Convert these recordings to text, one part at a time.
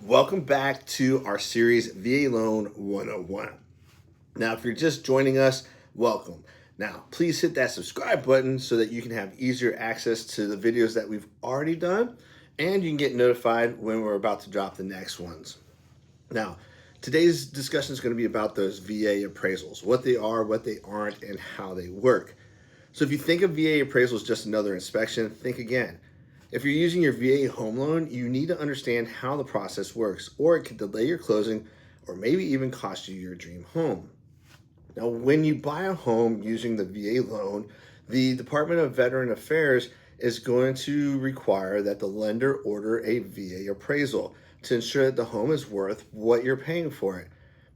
Welcome back to our series VA Loan 101. Now, if you're just joining us, welcome. Now, please hit that subscribe button so that you can have easier access to the videos that we've already done and you can get notified when we're about to drop the next ones. Now, today's discussion is going to be about those VA appraisals, what they are, what they aren't, and how they work. So if you think of VA appraisal as just another inspection, think again. If you're using your VA home loan, you need to understand how the process works, or it could delay your closing or maybe even cost you your dream home. Now, when you buy a home using the VA loan, the Department of Veteran Affairs is going to require that the lender order a VA appraisal to ensure that the home is worth what you're paying for it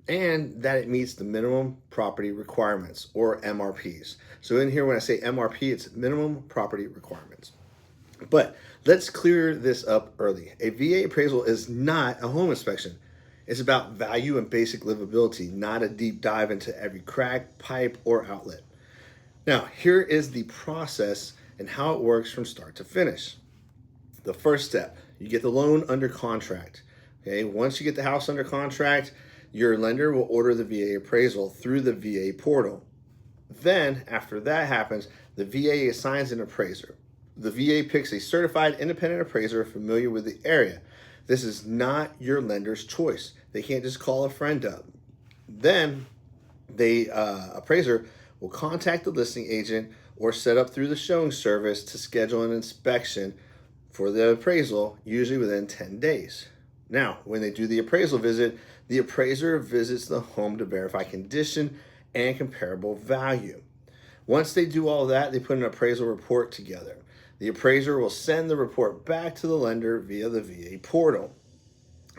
and that it meets the minimum property requirements, or MRPs. So in here, when I say MRP, it's minimum property requirements. But let's clear this up early. A VA appraisal is not a home inspection. It's about value and basic livability, not a deep dive into every crack, pipe, or outlet. Now, here is the process and how it works from start to finish. The first step, you get the loan under contract. Okay, once you get the house under contract, your lender will order the VA appraisal through the VA portal. Then, after that happens, the VA assigns an appraiser. The VA picks a certified independent appraiser familiar with the area. This is not your lender's choice. They can't just call a friend up. Then the appraiser will contact the listing agent or set up through the showing service to schedule an inspection for the appraisal, usually within 10 days. Now, when they do the appraisal visit, the appraiser visits the home to verify condition and comparable value. Once they do all that, they put an appraisal report together. The appraiser will send the report back to the lender via the VA portal.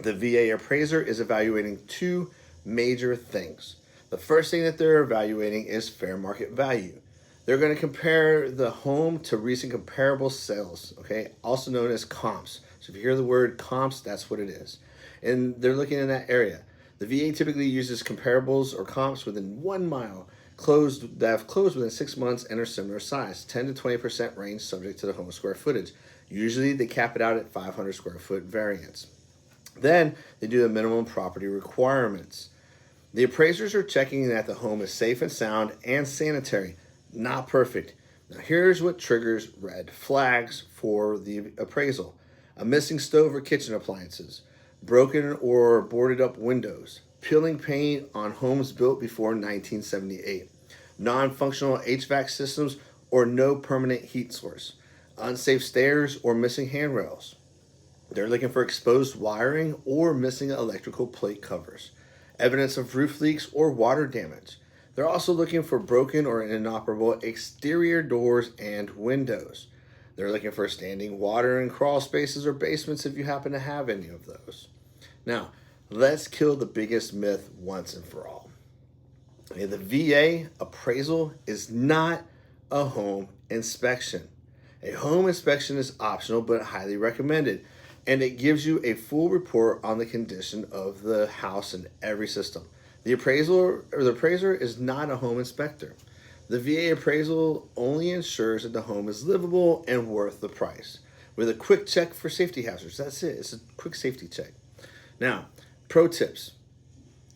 The VA appraiser is evaluating two major things. The first thing that they're evaluating is fair market value. They're going to compare the home to recent comparable sales, okay, also known as comps. So if you hear the word comps, that's what it is. And they're looking in that area. The VA typically uses comparables or comps within 1 mile that have closed within 6 months and are similar size, 10 to 20% range subject to the home square footage. Usually they cap it out at 500 square foot variance. Then they do the minimum property requirements. The appraisers are checking that the home is safe and sound and sanitary, not perfect. Now here's what triggers red flags for the appraisal. A missing stove or kitchen appliances, broken or boarded up windows, peeling paint on homes built before 1978, non-functional HVAC systems or no permanent heat source, unsafe stairs or missing handrails. They're looking for exposed wiring or missing electrical plate covers, evidence of roof leaks or water damage. They're also looking for broken or inoperable exterior doors and windows. They're looking for standing water in crawl spaces or basements if you happen to have any of those. Now, let's kill the biggest myth once and for all. Okay, the VA appraisal is not a home inspection. A home inspection is optional but highly recommended, and it gives you a full report on the condition of the house and every system. The appraiser is not a home inspector. The VA appraisal only ensures that the home is livable and worth the price, with a quick check for safety hazards. That's it. It's a quick safety check. Now, pro tips.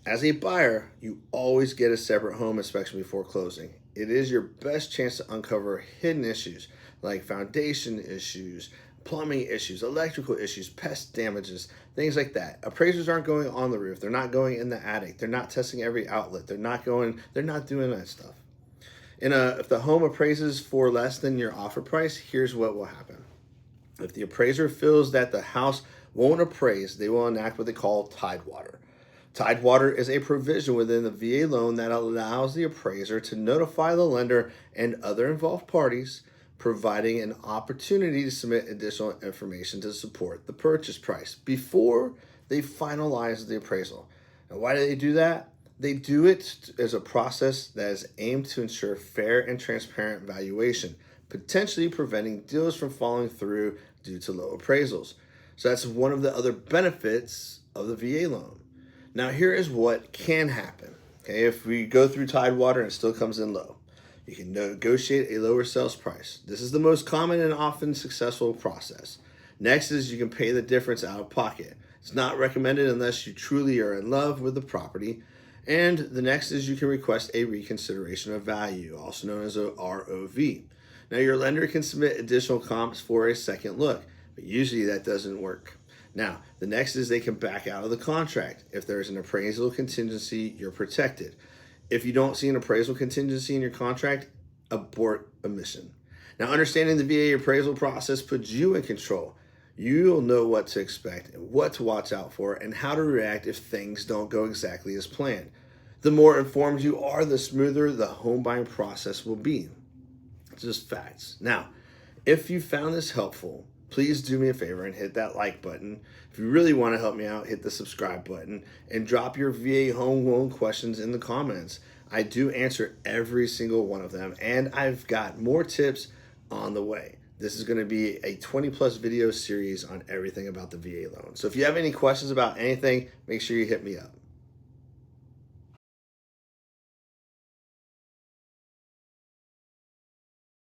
As a buyer, you always get a separate home inspection before closing. It is your best chance to uncover hidden issues like foundation issues, plumbing issues, electrical issues, pest damages, things like that. Appraisers aren't going on the roof. They're not going in the attic. They're not testing every outlet. They're not doing that stuff. If the home appraises for less than your offer price, here's what will happen. If the appraiser feels that the house won't appraise, they will enact what they call tidewater. Tidewater is a provision within the VA loan that allows the appraiser to notify the lender and other involved parties, providing an opportunity to submit additional information to support the purchase price before they finalize the appraisal. Now, why do they do that? They do it as a process that is aimed to ensure fair and transparent valuation, potentially preventing deals from falling through due to low appraisals. So that's one of the other benefits of the VA loan. Now here is what can happen. Okay, if we go through Tidewater and it still comes in low, you can negotiate a lower sales price. This is the most common and often successful process. Next is you can pay the difference out of pocket. It's not recommended unless you truly are in love with the property. And the next is you can request a reconsideration of value, also known as a ROV. Now, your lender can submit additional comps for a second look, but usually that doesn't work. Now, the next is they can back out of the contract. If there's an appraisal contingency, you're protected. If you don't see an appraisal contingency in your contract, abort admission. Now, understanding the VA appraisal process puts you in control. You'll know what to expect, what to watch out for, and how to react if things don't go exactly as planned. The more informed you are, the smoother the home buying process will be. It's just facts. Now, if you found this helpful, please do me a favor and hit that like button. If you really want to help me out, hit the subscribe button and drop your VA home loan questions in the comments. I do answer every single one of them, and I've got more tips on the way. This is going to be a 20+ video series on everything about the VA loan. So if you have any questions about anything, make sure you hit me up.